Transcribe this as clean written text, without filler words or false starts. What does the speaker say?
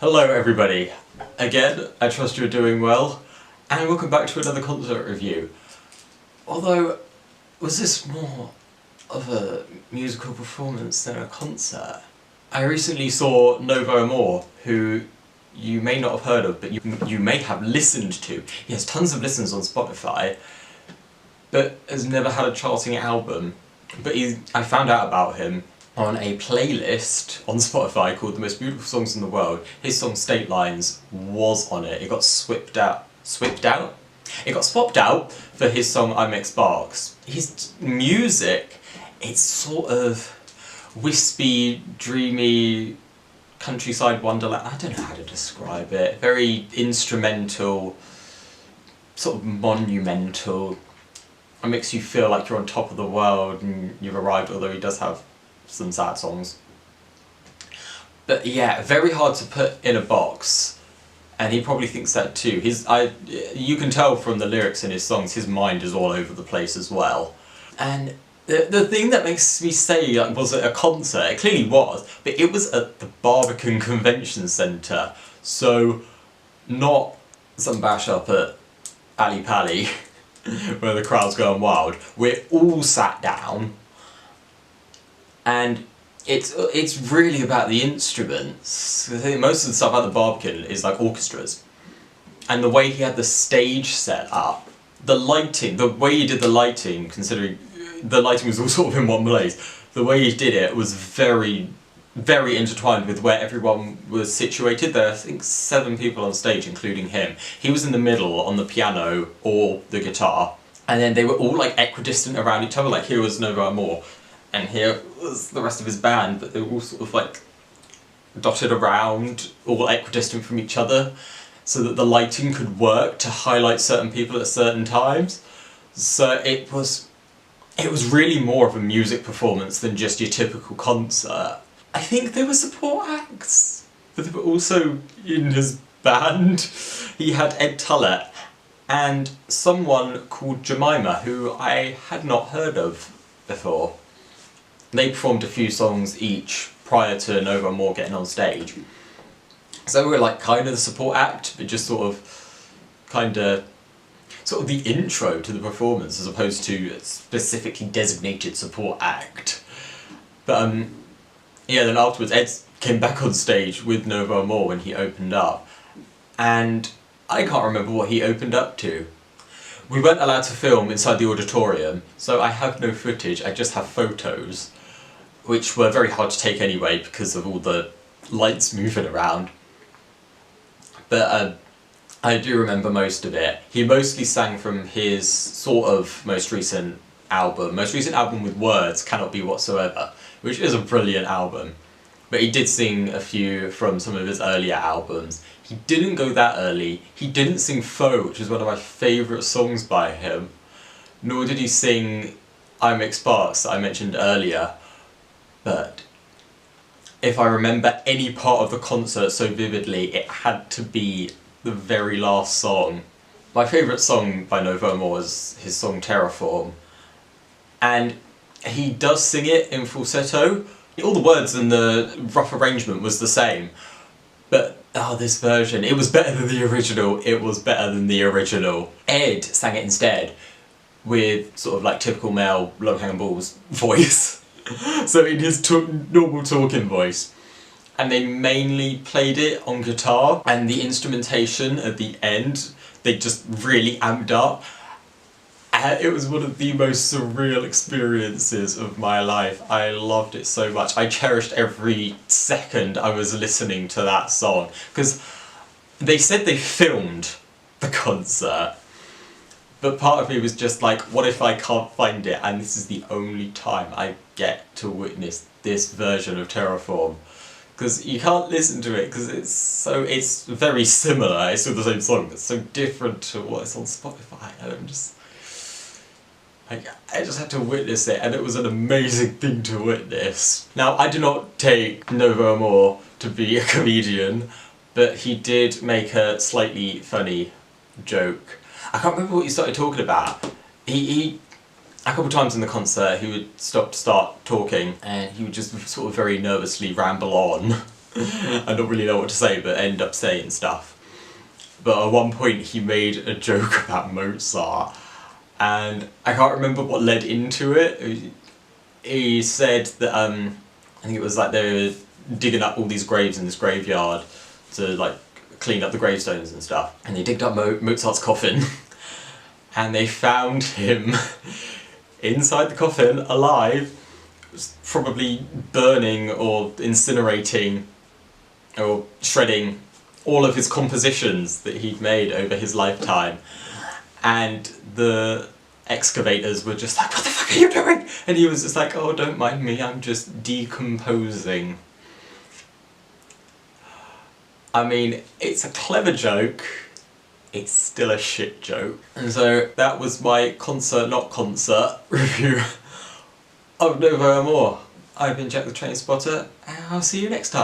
Hello everybody, again I trust you're doing well, and welcome back to another concert review. Although, was this more of a musical performance than a concert? I recently saw Novo Amor, who you may not have heard of, but you may have listened to. He has tons of listens on Spotify, but has never had a charting album. But I found out about him on a playlist on Spotify called The Most Beautiful Songs in the World. His song State Lines was on it. It got swapped out? It got swapped out for his song I Make Sparks. His music, it's sort of wispy, dreamy, countryside wonderland. I don't know how to describe it. Very instrumental, sort of monumental. It makes you feel like you're on top of the world and you've arrived, although he does have some sad songs. But yeah, very hard to put in a box, and he probably thinks that too. You can tell from the lyrics in his songs, his mind is all over the place as well. And the thing that makes me say, like, was it a concert? It clearly was, but it was at the Barbican Convention Centre, so not some bash up at Ali Pali, where the crowd's going wild. We're all sat down, and it's really about the instruments. I think most of the stuff at the Barbican is like orchestras. And the way he had the stage set up, the lighting, the way he did the lighting, considering the lighting was all sort of in one place, the way he did it was very, very intertwined with where everyone was situated. There are, I think, 7 people on stage, including him. He was in the middle on the piano or the guitar, and then they were all like equidistant around each other, like here was Novo Amor, and here was the rest of his band, but they were all sort of like dotted around, all equidistant from each other, so that the lighting could work to highlight certain people at certain times. So it was really more of a music performance than just your typical concert. I think there were support acts, but they were also in his band. He had Ed Tullett and someone called Jemima, who I had not heard of before. They performed a few songs each prior to Novo Amor getting on stage. So we were like kind of the support act, but just sort of the intro to the performance as opposed to a specifically designated support act. But yeah, then afterwards Ed came back on stage with Novo Amor when he opened up, and I can't remember what he opened up to. We weren't allowed to film inside the auditorium, so I have no footage, I just have photos, which were very hard to take anyway because of all the lights moving around. But I do remember most of it. He mostly sang from his sort of most recent album with words, Cannot Be Whatsoever, which is a brilliant album. But he did sing a few from some of his earlier albums. He didn't go that early. He didn't sing Faux, which is one of my favourite songs by him. Nor did he sing I Make Sparks, that I mentioned earlier. But if I remember any part of the concert so vividly, it had to be the very last song. My favourite song by Novo Amor was his song Terraform. And he does sing it in falsetto. All the words and the rough arrangement was the same. But, this version, it was better than the original, Ed sang it instead with sort of like typical male low-hanging balls voice. So in his normal talking voice. And they mainly played it on guitar, and the instrumentation at the end, they just really amped up. And it was one of the most surreal experiences of my life. I loved it so much. I cherished every second I was listening to that song, because they said they filmed the concert, but part of me was just like, what if I can't find it and this is the only time I get to witness this version of Terraform? Because you can't listen to it because it's very similar, it's still the same song, but so different to what is on Spotify, and I just had to witness it, and it was an amazing thing to witness. Now, I do not take Novo Amor to be a comedian, but he did make a slightly funny joke. I can't remember what he started talking about. He a couple of times in the concert he would start talking, and he would just sort of very nervously ramble on. I don't really know what to say, but end up saying stuff. But at one point he made a joke about Mozart, and I can't remember what led into it. He said that, I think it was like they were digging up all these graves in this graveyard to like clean up the gravestones and stuff, and they digged up Mozart's coffin and they found him inside the coffin, alive, probably burning or incinerating or shredding all of his compositions that he'd made over his lifetime. And the excavators were just like, what the fuck are you doing? And he was just like, oh, don't mind me, I'm just decomposing. I mean, it's a clever joke, it's still a shit joke. And so that was my concert not concert review of Novo Amor. I've been Jack the Train Spotter, and I'll see you next time.